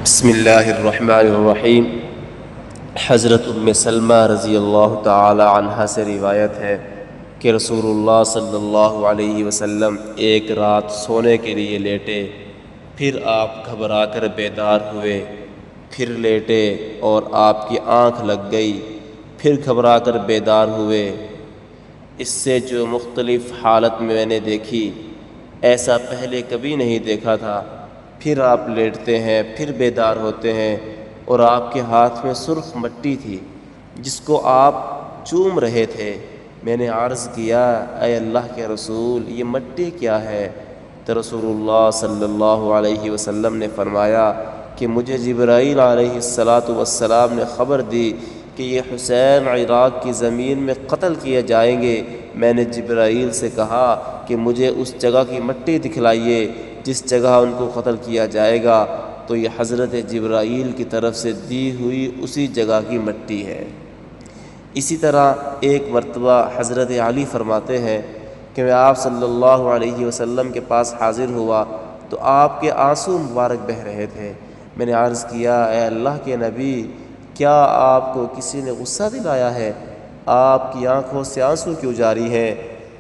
بسم اللہ الرحمن الرحیم۔ حضرت ام سلمہ رضی اللہ تعالی عنہا سے روایت ہے کہ رسول اللہ صلی اللہ علیہ وسلم ایک رات سونے کے لیے لیٹے، پھر آپ گھبرا کر بیدار ہوئے، پھر لیٹے اور آپ کی آنکھ لگ گئی، پھر گھبرا کر بیدار ہوئے۔ اس سے جو مختلف حالت میں نے دیکھی، ایسا پہلے کبھی نہیں دیکھا تھا۔ پھر آپ لیٹتے ہیں، پھر بیدار ہوتے ہیں، اور آپ کے ہاتھ میں سرخ مٹی تھی جس کو آپ چوم رہے تھے۔ میں نے عرض کیا، اے اللہ کے رسول، یہ مٹی کیا ہے؟ تو رسول اللہ صلی اللہ علیہ وسلم نے فرمایا کہ مجھے جبرائیل علیہ السلام نے خبر دی کہ یہ حسین عراق کی زمین میں قتل کیے جائیں گے۔ میں نے جبرائیل سے کہا کہ مجھے اس جگہ کی مٹی دکھلائیے جس جگہ ان کو قتل کیا جائے گا، تو یہ حضرت جبرائیل کی طرف سے دی ہوئی اسی جگہ کی مٹی ہے۔ اسی طرح ایک مرتبہ حضرت علی فرماتے ہیں کہ میں آپ صلی اللہ علیہ وسلم کے پاس حاضر ہوا تو آپ کے آنسو مبارک بہہ رہے تھے۔ میں نے عرض کیا، اے اللہ کے نبی، کیا آپ کو کسی نے غصہ دلایا ہے؟ آپ کی آنکھوں سے آنسو کیوں جاری ہیں؟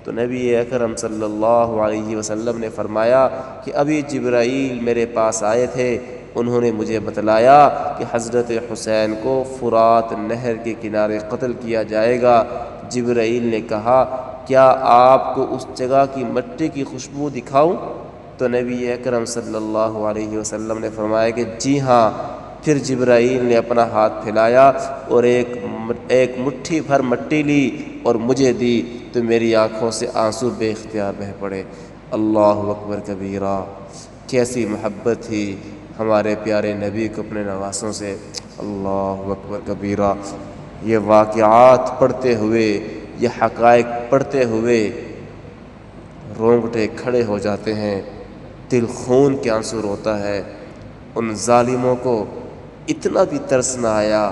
تو نبی اکرم صلی اللہ علیہ وسلم نے فرمایا کہ ابھی جبرائیل میرے پاس آئے تھے، انہوں نے مجھے بتلایا کہ حضرت حسین کو فرات نہر کے کنارے قتل کیا جائے گا۔ جبرائیل نے کہا، کیا آپ کو اس جگہ کی مٹی کی خوشبو دکھاؤں؟ تو نبی اکرم صلی اللہ علیہ وسلم نے فرمایا کہ جی ہاں۔ پھر جبرائیل نے اپنا ہاتھ پھیلایا اور ایک مٹھی بھر مٹی لی اور مجھے دی، تو میری آنکھوں سے آنسو بے اختیار بہہ پڑے۔ اللہ اکبر کبیرہ! کیسی محبت تھی ہمارے پیارے نبی کو اپنے نواسوں سے۔ اللہ اکبر کبیرہ! یہ واقعات پڑھتے ہوئے، یہ حقائق پڑھتے ہوئے رونگٹے کھڑے ہو جاتے ہیں، دل خون کے آنسو روتا ہے۔ ان ظالموں کو اتنا بھی ترس نہ آیا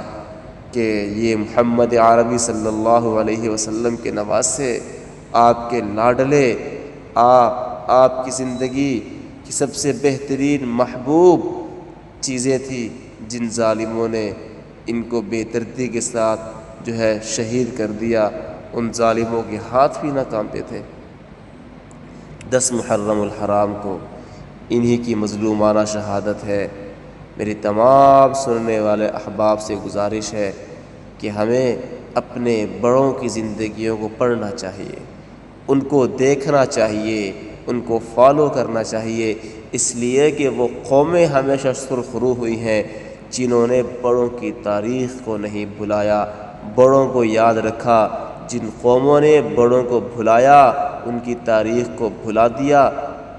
کہ یہ محمد عربی صلی اللہ علیہ وسلم کے نواسے، آپ کے لاڈلے، آپ کی زندگی کی سب سے بہترین محبوب چیزیں تھیں، جن ظالموں نے ان کو بے دردی کے ساتھ شہید کر دیا۔ ان ظالموں کے ہاتھ بھی نہ کانپتے تھے۔ 10 محرم الحرام کو انہی کی مظلومانہ شہادت ہے۔ میری تمام سننے والے احباب سے گزارش ہے کہ ہمیں اپنے بڑوں کی زندگیوں کو پڑھنا چاہیے، ان کو دیکھنا چاہیے، ان کو فالو کرنا چاہیے، اس لیے کہ وہ قومیں ہمیشہ سرخ رو ہوئی ہیں جنہوں نے بڑوں کی تاریخ کو نہیں بھلایا، بڑوں کو یاد رکھا۔ جن قوموں نے بڑوں کو بھلایا، ان کی تاریخ کو بھلا دیا،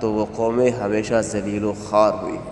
تو وہ قومیں ہمیشہ ذلیل و خوار ہوئی ہیں۔